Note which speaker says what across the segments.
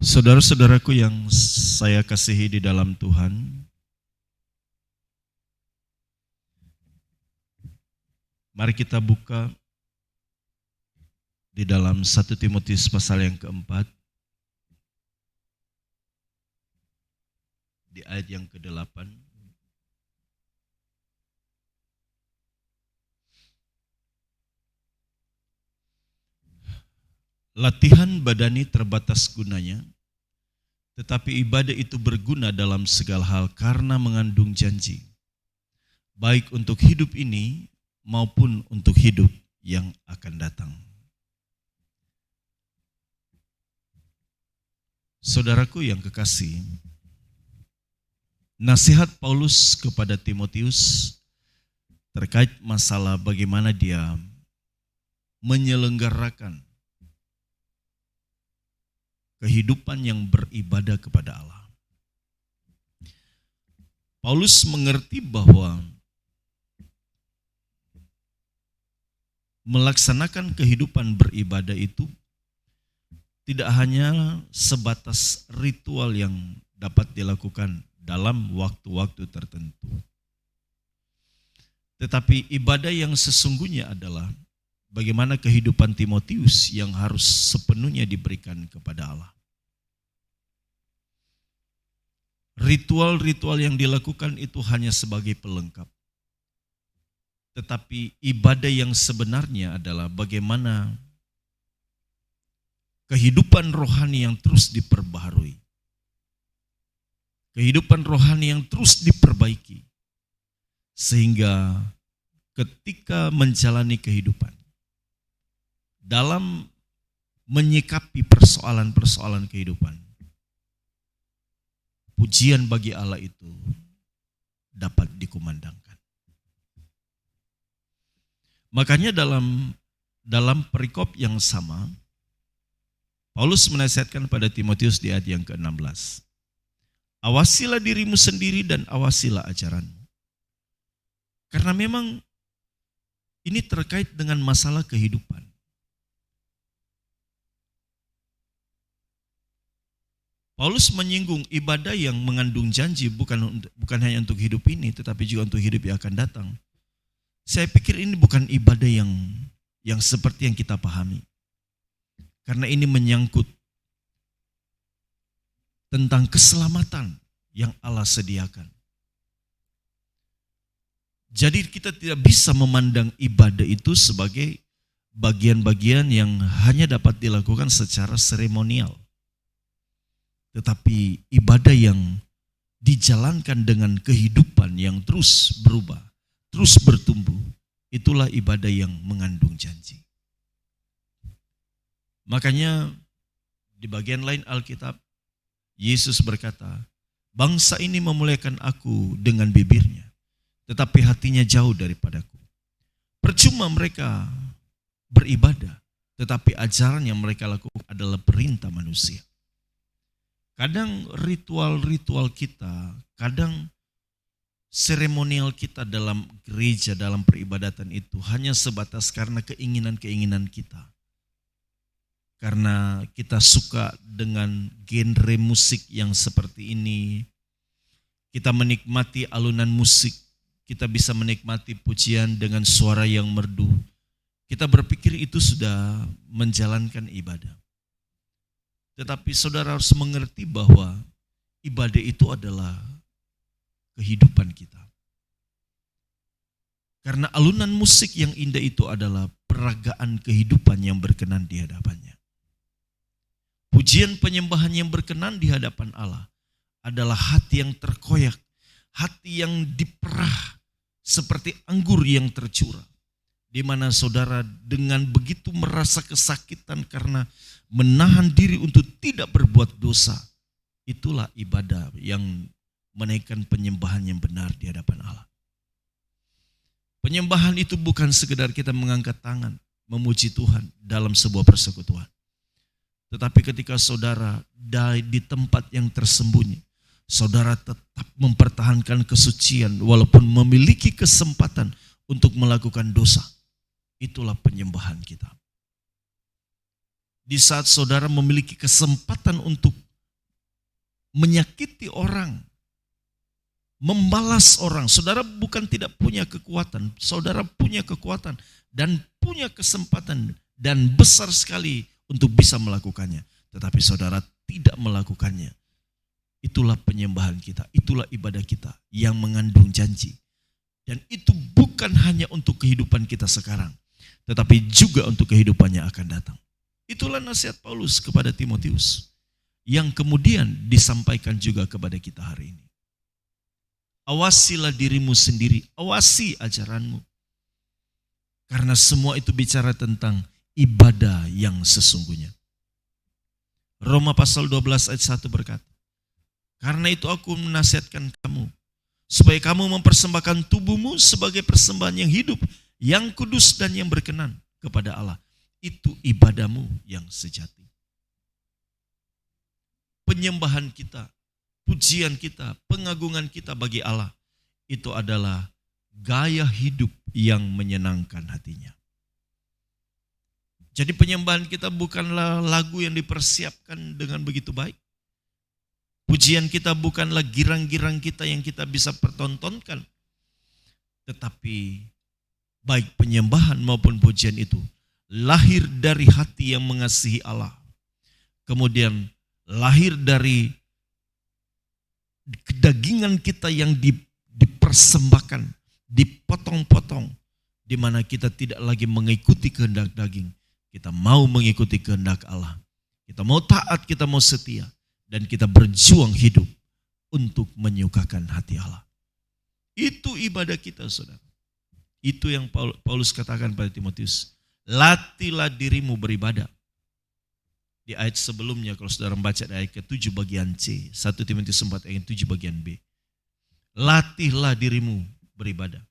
Speaker 1: Saudara-saudaraku yang saya kasihi di dalam Tuhan, mari kita buka di dalam 1 Timotius pasal yang keempat, di ayat yang ke-8. Latihan badani terbatas gunanya, tetapi ibadah itu berguna dalam segala hal karena mengandung janji, baik untuk hidup ini maupun untuk hidup yang akan datang. Saudaraku yang kekasih, nasihat Paulus kepada Timotius terkait masalah bagaimana dia menyelenggarakan kehidupan yang beribadah kepada Allah. Paulus mengerti bahwa melaksanakan kehidupan beribadah itu tidak hanya sebatas ritual yang dapat dilakukan dalam waktu-waktu tertentu. Tetapi ibadah yang sesungguhnya adalah bagaimana kehidupan Timotius yang harus sepenuhnya diberikan kepada Allah. Ritual-ritual yang dilakukan itu hanya sebagai pelengkap. Tetapi ibadah yang sebenarnya adalah bagaimana kehidupan rohani yang terus diperbaharui. Kehidupan rohani yang terus diperbaiki. Sehingga ketika menjalani kehidupan, dalam menyikapi persoalan-persoalan kehidupan, pujian bagi Allah itu dapat dikumandangkan. Makanya dalam perikop yang sama, Paulus menasihatkan pada Timotius di ayat yang ke-16. Awasilah dirimu sendiri dan awasilah ajaranmu. Karena memang ini terkait dengan masalah kehidupan. Paulus menyinggung ibadah yang mengandung janji bukan hanya untuk hidup ini, tetapi juga untuk hidup yang akan datang. Saya pikir ini bukan ibadah yang seperti yang kita pahami. Karena ini menyangkut tentang keselamatan yang Allah sediakan. Jadi kita tidak bisa memandang ibadah itu sebagai bagian-bagian yang hanya dapat dilakukan secara seremonial. Tetapi ibadah yang dijalankan dengan kehidupan yang terus berubah, terus bertumbuh, itulah ibadah yang mengandung janji. Makanya di bagian lain Alkitab, Yesus berkata, bangsa ini memuliakan aku dengan bibirnya, tetapi hatinya jauh daripadaku. Percuma mereka beribadah, tetapi ajaran yang mereka lakukan adalah perintah manusia. Kadang ritual-ritual kita, kadang seremonial kita dalam gereja, dalam peribadatan itu hanya sebatas karena keinginan-keinginan kita. Karena kita suka dengan genre musik yang seperti ini, kita menikmati alunan musik, kita bisa menikmati pujian dengan suara yang merdu. Kita berpikir itu sudah menjalankan ibadah. Tetapi saudara harus mengerti bahwa ibadah itu adalah kehidupan kita. Karena alunan musik yang indah itu adalah peragaan kehidupan yang berkenan di hadapannya. Pujian penyembahan yang berkenan di hadapan Allah adalah hati yang terkoyak, hati yang diperah seperti anggur yang tercurah. Di mana saudara dengan begitu merasa kesakitan karena menahan diri untuk tidak berbuat dosa. Itulah ibadah yang menaikkan penyembahan yang benar di hadapan Allah. Penyembahan itu bukan sekedar kita mengangkat tangan, memuji Tuhan dalam sebuah persekutuan. Tetapi ketika saudara di tempat yang tersembunyi, saudara tetap mempertahankan kesucian walaupun memiliki kesempatan untuk melakukan dosa. Itulah penyembahan kita. Di saat saudara memiliki kesempatan untuk menyakiti orang, membalas orang. Saudara bukan tidak punya kekuatan, saudara punya kekuatan dan punya kesempatan dan besar sekali untuk bisa melakukannya. Tetapi saudara tidak melakukannya. Itulah penyembahan kita, itulah ibadah kita yang mengandung janji. Dan itu bukan hanya untuk kehidupan kita sekarang, tetapi juga untuk kehidupan yang akan datang. Itulah nasihat Paulus kepada Timotius, yang kemudian disampaikan juga kepada kita hari ini. Awasilah dirimu sendiri, awasi ajaranmu. Karena semua itu bicara tentang ibadah yang sesungguhnya. Roma pasal 12 ayat 1 berkata, karena itu aku menasihatkan kamu, supaya kamu mempersembahkan tubuhmu sebagai persembahan yang hidup, yang kudus dan yang berkenan kepada Allah. Itu ibadahmu yang sejati. Penyembahan kita, pujian kita, pengagungan kita bagi Allah, itu adalah gaya hidup yang menyenangkan hatinya. Jadi penyembahan kita bukanlah lagu yang dipersiapkan dengan begitu baik. Pujian kita bukanlah girang-girang kita yang kita bisa pertontonkan. Tetapi baik penyembahan maupun pujian itu lahir dari hati yang mengasihi Allah. Kemudian lahir dari kedagingan kita yang dipersembahkan, dipotong-potong, di mana kita tidak lagi mengikuti kehendak daging. Kita mau mengikuti kehendak Allah. Kita mau taat, kita mau setia. Dan kita berjuang hidup untuk menyukakan hati Allah. Itu ibadah kita, saudara. Itu yang Paulus katakan pada Timotius. Latihlah dirimu beribadah. Di ayat sebelumnya kalau saudara membaca ayat ke-7 bagian C. 1 Timotius 4 ayat 7 bagian B. Latihlah dirimu beribadah.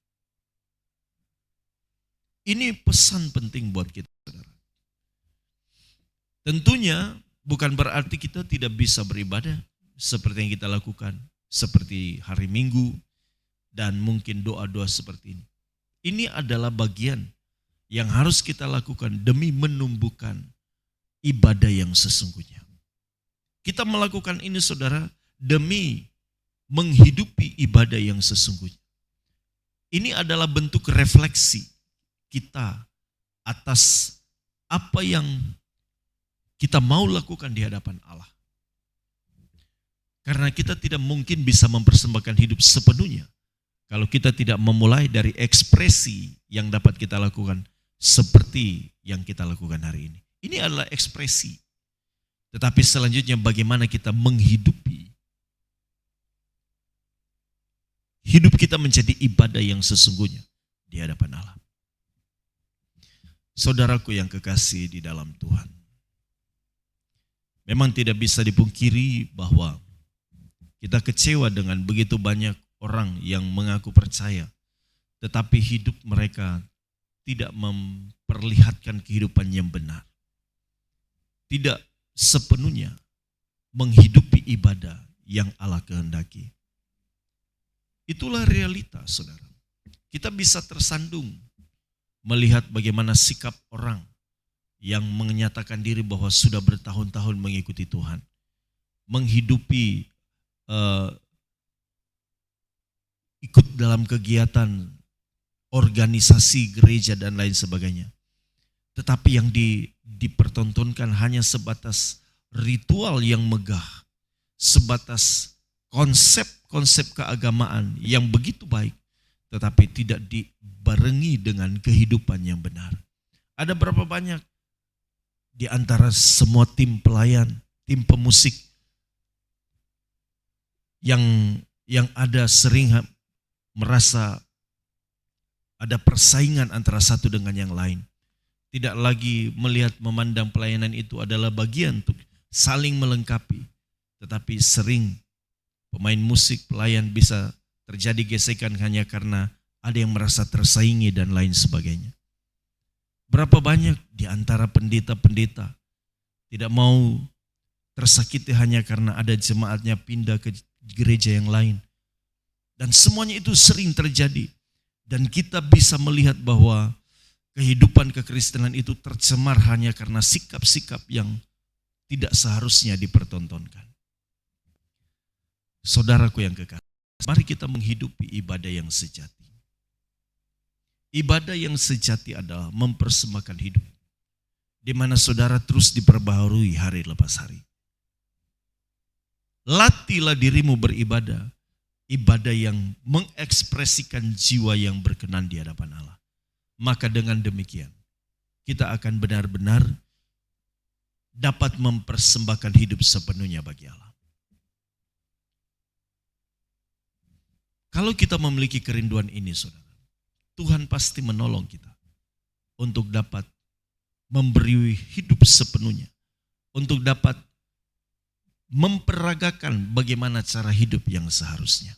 Speaker 1: Ini pesan penting buat kita, saudara. Tentunya bukan berarti kita tidak bisa beribadah seperti yang kita lakukan. Seperti hari Minggu dan mungkin doa-doa seperti ini. Ini adalah bagian yang harus kita lakukan demi menumbuhkan ibadah yang sesungguhnya. Kita melakukan ini, saudara, demi menghidupi ibadah yang sesungguhnya. Ini adalah bentuk refleksi kita atas apa yang kita mau lakukan di hadapan Allah. Karena kita tidak mungkin bisa mempersembahkan hidup sepenuhnya kalau kita tidak memulai dari ekspresi yang dapat kita lakukan seperti yang kita lakukan hari ini. Ini adalah ekspresi. Tetapi selanjutnya bagaimana kita menghidupi hidup kita menjadi ibadah yang sesungguhnya di hadapan Allah. Saudaraku yang kekasih di dalam Tuhan. Memang tidak bisa dipungkiri bahwa kita kecewa dengan begitu banyak orang yang mengaku percaya, tetapi hidup mereka tidak memperlihatkan kehidupan yang benar. Tidak sepenuhnya menghidupi ibadah yang Allah kehendaki. Itulah realita, saudara. Kita bisa tersandung melihat bagaimana sikap orang yang menyatakan diri bahwa sudah bertahun-tahun mengikuti Tuhan, menghidupi ikut dalam kegiatan organisasi gereja dan lain sebagainya. Tetapi yang dipertontonkan hanya sebatas ritual yang megah, sebatas konsep-konsep keagamaan yang begitu baik, tetapi tidak dibarengi dengan kehidupan yang benar. Ada berapa banyak di antara semua tim pelayan, tim pemusik yang ada sering merasa ada persaingan antara satu dengan yang lain. Tidak lagi melihat memandang pelayanan itu adalah bagian untuk saling melengkapi. Tetapi sering pemain musik, pelayan bisa terjadi gesekan hanya karena ada yang merasa tersaingi dan lain sebagainya. Berapa banyak di antara pendeta-pendeta tidak mau tersakiti hanya karena ada jemaatnya pindah ke gereja yang lain. Dan semuanya itu sering terjadi. Dan kita bisa melihat bahwa kehidupan kekristenan itu tercemar hanya karena sikap-sikap yang tidak seharusnya dipertontonkan. Saudaraku yang kekasih, mari kita menghidupi ibadah yang sejati. Ibadah yang sejati adalah mempersembahkan hidup, di mana saudara terus diperbaharui hari lepas hari. Latihlah dirimu beribadah, ibadah yang mengekspresikan jiwa yang berkenan di hadapan Allah. Maka dengan demikian, kita akan benar-benar dapat mempersembahkan hidup sepenuhnya bagi Allah. Kalau kita memiliki kerinduan ini, saudara, Tuhan pasti menolong kita untuk dapat memberi hidup sepenuhnya, untuk dapat memperagakan bagaimana cara hidup yang seharusnya.